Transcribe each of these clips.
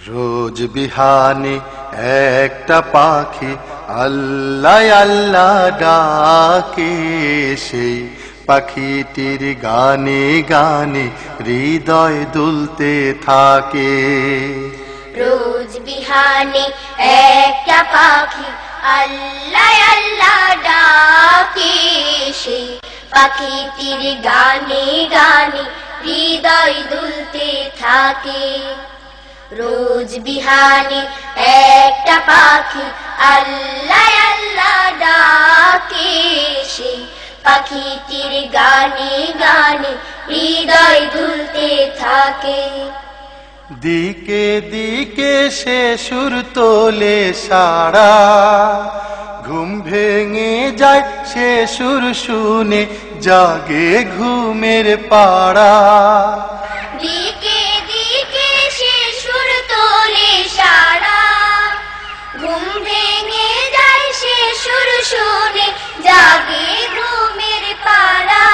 রোজ বিহানে একটা পাখি আল্লাহ আল্লাহ ডাকে, সেই পাখিটির গানে গানে হৃদয় দুলতে থাকে। রোজ বিহানে একটা পাখি আল্লাহ আল্লাহ ডাকে, সেই পাখিটির গানে গানে হৃদয় দুলতে থাকে। রোজ বিহানে একটা পাখি আল্লাহ আল্লাহ ডাকে, সেই পাখিটির গানে গানে হৃদয় দুলতে থাকে। দিকে দিকে সে সুর তোলে সারা, ঘুম ভেঙে যায় সে সুর শুনে জাগে ঘুমের পাড়া। দিকে দিকে সে সুর তোলে সারা, ঘুম ভেঙে যায় সে সুর শুনে জাগে ঘুমের পাড়া।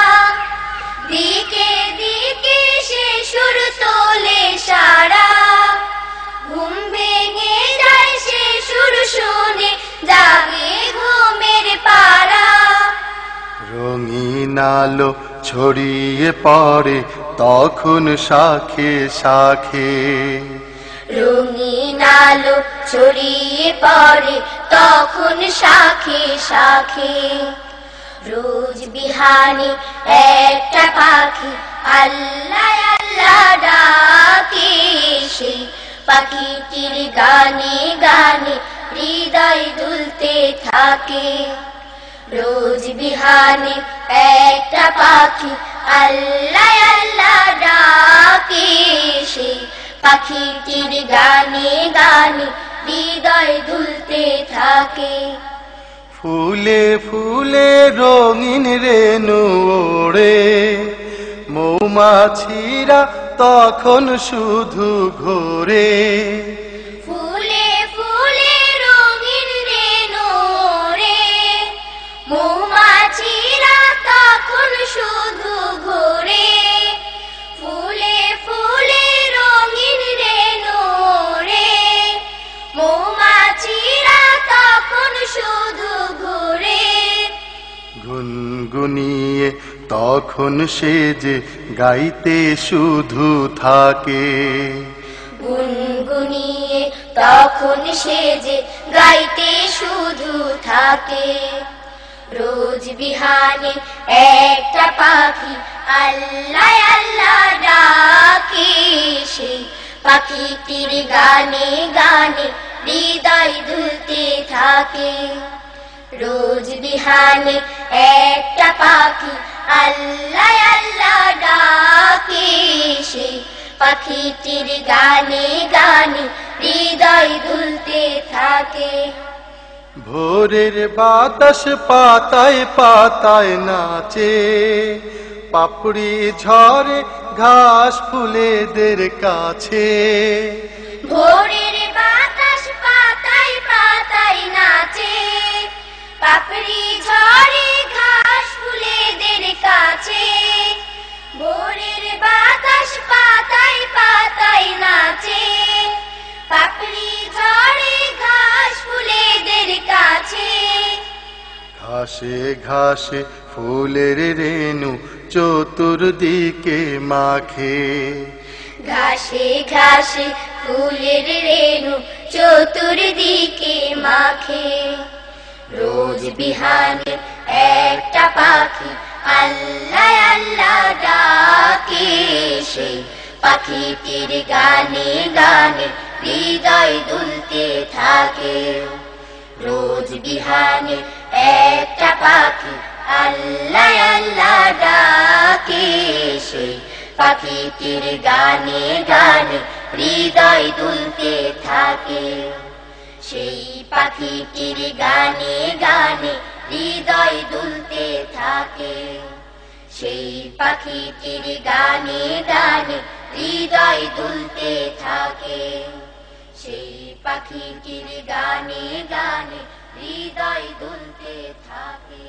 দিকে দিকে সে সুর তোলে সারা, ঘুম ভেঙে যায় সে সুর শুনে জাগে ঘুমের পাড়া। রঙিন আলো ছড়িয়ে পড়ে তখন শাখে শাখে, রঙিন আলো ছড়িয়ে পড়ে তখন শাখে শাখে। রোজ বিহানে একটা পাখি আল্লাহ আল্লাহ ডাকে, সেই পাখিটির গানে গানে হৃদয় দুলতে থাকে। রোজ বিহানে একটা পাখি আল্লাহ আল্লাহ ডাকে, সেই পাখিটির গানে গানে হৃদয় দুলতে থাকে। ফুলে ফুলে রঙিন রেণু ওড়ে, মৌমাছিরা তখন শুধু ঘোরে। ফুলে ফুলে রঙিন রেণু ওড়ে, মৌমাছিরা তখন শুধু ঘোরে। ফুলে ফুলে রঙিন রেণু ওড়ে, মৌমাছিরা তখন শুধু ঘোরে। গুনগুনিয়ে তখন সে যে গাইতে শুধু থাকে, গুনগুনিয়ে তখন সে যে গাইতে শুধু থাকে। রোজ বিহানে একটা পাখি আল্লাহ আল্লাহ ডাকে, সেই পাখিটির গানে গানে হৃদয় দুলতে থাকে। রোজ বিহানে একটা পাখি আল্লাহ আল্লাহ ডাকে, সেই পাখিটির গানে গানে হৃদয় দুলতে থাকে। ভোরের বাতাস পাতায় পাতায় নাচে, পাপড়ি ঝরে ঘাস ফুলেদের কাছে। ভোরের বাতাস পাতায় পাতায় নাচে, পাপড়ি ঝরে ঘাস ফুলেদের কাছে। ভোরের বাতাস পাতায় পাতায় নাচে, পাপড়ি ঝরে ঘাস ফুলেদের কাছে। ঘাসে ঘাসে ফুলের রেণু চতুর্দিকে মাখে, ঘাসে ঘাসে ফুলের রেণু চতুর্দিকে মাখে। রোজ বিহানে একটা পাখি আল্লাহ আল্লাহ ডাকে, সেই পাখিটির গানে গানে হৃদয় দুলতে থাকে। রোজ বিহানে একটা পাখি আল্লাহ আল্লাহ ডাকে, সেই পাখিটির গানে গানে হৃদয় দুলতে থাকে। সেই পাখিটির গানে গানে হৃদয় দুলতে থাকে। সেই পাখিটির গানে গানে হৃদয় দুলতে থাকে। সেই পাখিটির গানে গানে হৃদয় দুলতে থাকে।